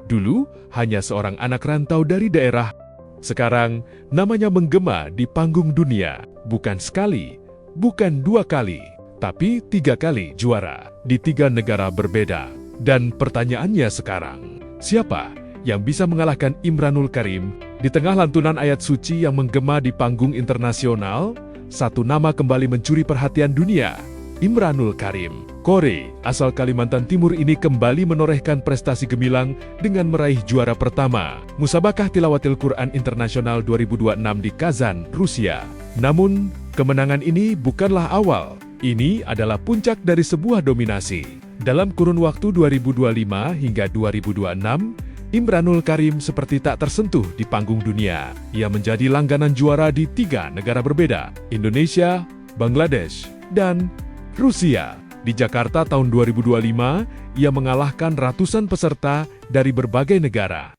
Dulu hanya seorang anak rantau dari daerah. Sekarang namanya menggema di panggung dunia. Bukan sekali, bukan 2 kali, tapi 3 kali juara di 3 negara berbeda. Dan pertanyaannya sekarang, siapa yang bisa mengalahkan Imranul Karim di tengah lantunan ayat suci yang menggema di panggung internasional? Satu nama kembali mencuri perhatian dunia, Imranul Karim. Kore, asal Kalimantan Timur ini kembali menorehkan prestasi gemilang dengan meraih juara pertama Musabakah Tilawatil Quran Internasional 2026 di Kazan, Rusia. Namun, kemenangan ini bukanlah awal. Ini adalah puncak dari sebuah dominasi. Dalam kurun waktu 2025 hingga 2026, Imranul Karim seperti tak tersentuh di panggung dunia. Ia menjadi langganan juara di 3 negara berbeda, Indonesia, Bangladesh, dan Rusia. Di Jakarta tahun 2025, ia mengalahkan ratusan peserta dari berbagai negara.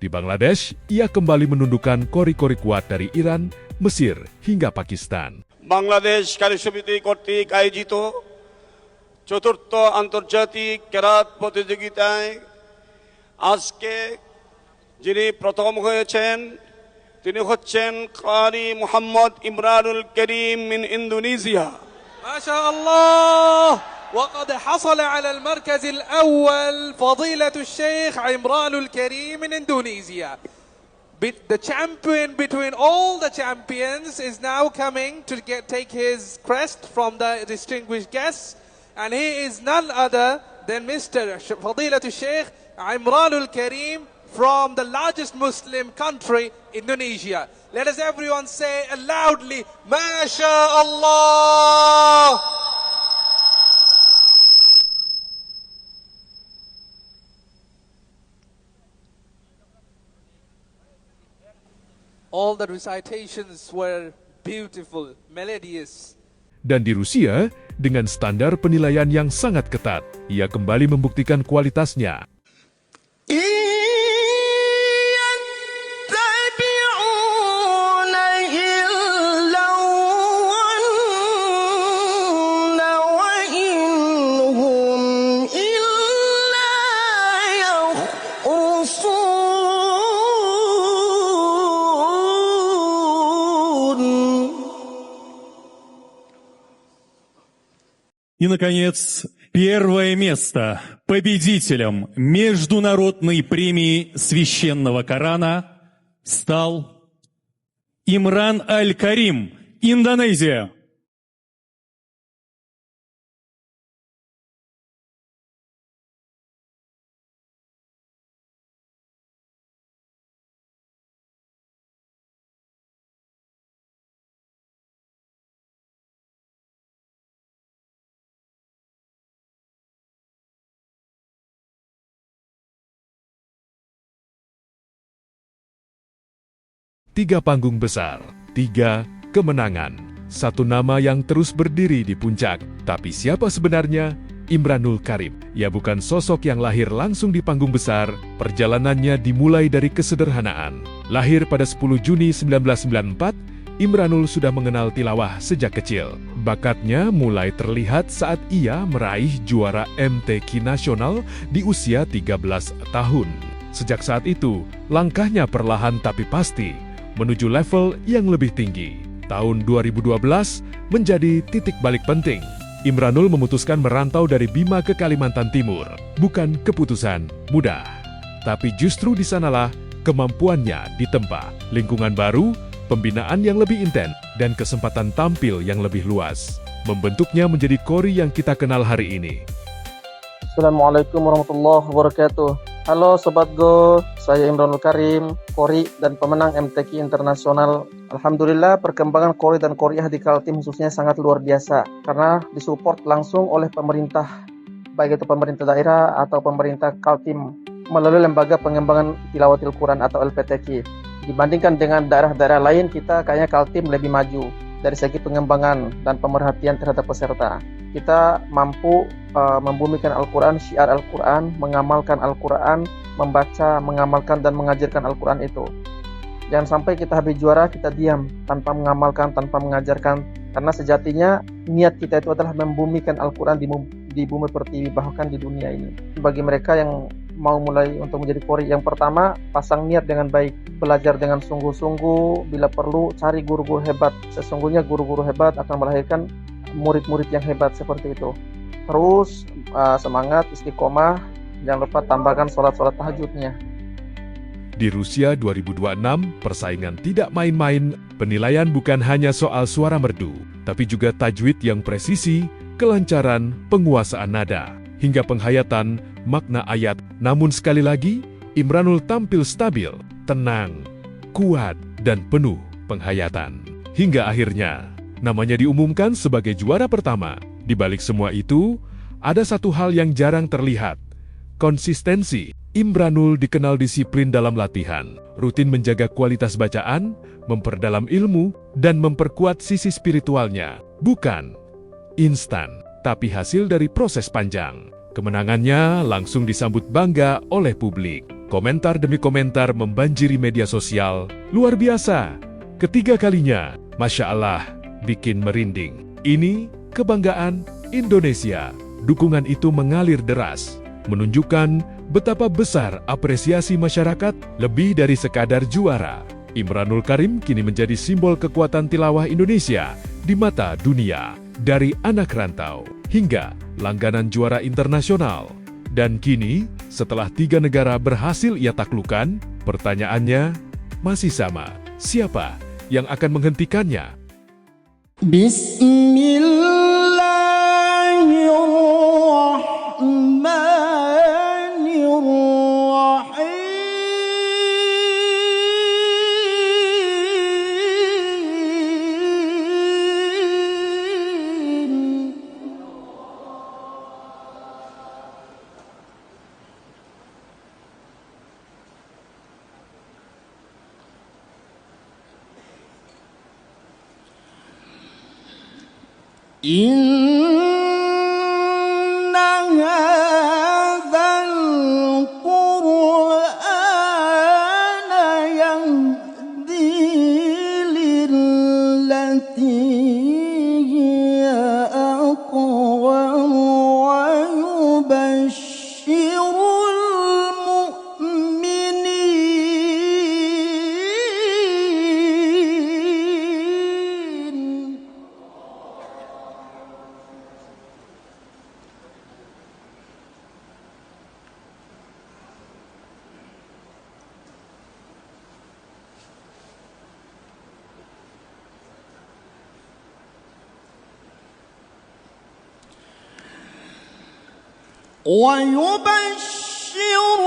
Di Bangladesh, ia kembali menundukkan kori-kori kuat dari Iran, Mesir, hingga Pakistan. Bangladesh কারি সমিতি কর্তৃক আয়োজিত চতুর্থ আন্তর্জাতিক কেরাত প্রতিযোগিতায় আজকে যিনি প্রথম হয়েছেন তিনি হচ্ছেন কারি মোহাম্মদ ইমরানুল করিম মিন ইন্দোনেশিয়া। ما شاء الله. وقد حصل على المركز الأول فضيلة الشيخ عمران الكريم من إندونيسيا. The champion between all the champions is now coming to take his crest from the distinguished guests, and he is none other than Mr. فضيلة الشيخ عمران الكريم from the largest Muslim country, Indonesia. Let us everyone say loudly, ما شاء الله. All the recitations were beautiful, melodious. Dan di Rusia, dengan standar penilaian yang sangat ketat, ia kembali membuktikan kualitasnya. И, наконец, первое место победителем Международной премии Священного Корана стал Имран Аль-Карим, Индонезия. Tiga panggung besar, 3 kemenangan, satu nama yang terus berdiri di puncak. Tapi siapa sebenarnya Imranul Karim? Ia bukan sosok yang lahir langsung di panggung besar. Perjalanannya dimulai dari kesederhanaan. Lahir pada 10 Juni 1994, Imranul sudah mengenal tilawah sejak kecil. Bakatnya mulai terlihat saat ia meraih juara MTQ nasional di usia 13 tahun. Sejak saat itu, langkahnya perlahan tapi pasti menuju level yang lebih tinggi. Tahun 2012 menjadi titik balik penting. Imranul memutuskan merantau dari Bima ke Kalimantan Timur. Bukan keputusan mudah, tapi justru di sanalah kemampuannya ditempa. Lingkungan baru, pembinaan yang lebih intens, dan kesempatan tampil yang lebih luas membentuknya menjadi kori yang kita kenal hari ini. Assalamualaikum warahmatullahi wabarakatuh. Halo Sobat Go, saya Imranul Karim, Qori dan pemenang MTQ Internasional. Alhamdulillah perkembangan Qori dan Qoriah di Kaltim khususnya sangat luar biasa karena disupport langsung oleh pemerintah, baik itu pemerintah daerah atau pemerintah Kaltim melalui Lembaga Pengembangan Tilawatil Quran atau LPTQ. Dibandingkan dengan daerah-daerah lain, kita kayaknya Kaltim lebih maju dari segi pengembangan dan pemerhatian terhadap peserta. Kita mampu membumikan Al-Quran, syiar Al-Quran, mengamalkan Al-Quran, membaca, mengamalkan dan mengajarkan Al-Quran itu. Jangan sampai kita habis juara, kita diam, tanpa mengamalkan, tanpa mengajarkan. Karena sejatinya niat kita itu adalah membumikan Al-Quran di bumi pertiwi, bahkan di dunia ini. Bagi mereka yang mau mulai untuk menjadi Qori, yang pertama, pasang niat dengan baik, belajar dengan sungguh-sungguh, bila perlu cari guru-guru hebat. Sesungguhnya guru-guru hebat akan melahirkan murid-murid yang hebat seperti itu. Terus semangat, istiqomah, jangan lupa tambahkan sholat-sholat tahajudnya. Di Rusia 2026, persaingan tidak main-main, penilaian bukan hanya soal suara merdu, tapi juga tajwid yang presisi, kelancaran, penguasaan nada, hingga penghayatan makna ayat. Namun sekali lagi, Imranul tampil stabil, tenang, kuat, dan penuh penghayatan. Hingga akhirnya, namanya diumumkan sebagai juara pertama. Di balik semua itu, ada satu hal yang jarang terlihat, konsistensi. Imranul dikenal disiplin dalam latihan, rutin menjaga kualitas bacaan, memperdalam ilmu, dan memperkuat sisi spiritualnya. Bukan instan, tapi hasil dari proses panjang. Kemenangannya langsung disambut bangga oleh publik. Komentar demi komentar membanjiri media sosial. Luar biasa, ketiga kalinya, Masya Allah, bikin merinding. Ini kebanggaan Indonesia. Dukungan itu mengalir deras, menunjukkan betapa besar apresiasi masyarakat. Lebih dari sekadar juara, Imranul Karim kini menjadi simbol kekuatan tilawah Indonesia di mata dunia. Dari anak rantau hingga langganan juara internasional. Dan kini, setelah 3 negara berhasil ia taklukkan, pertanyaannya masih sama. Siapa yang akan menghentikannya? إن هذا القرآن يهدي للتي هي أقوم ويبشر ويبشر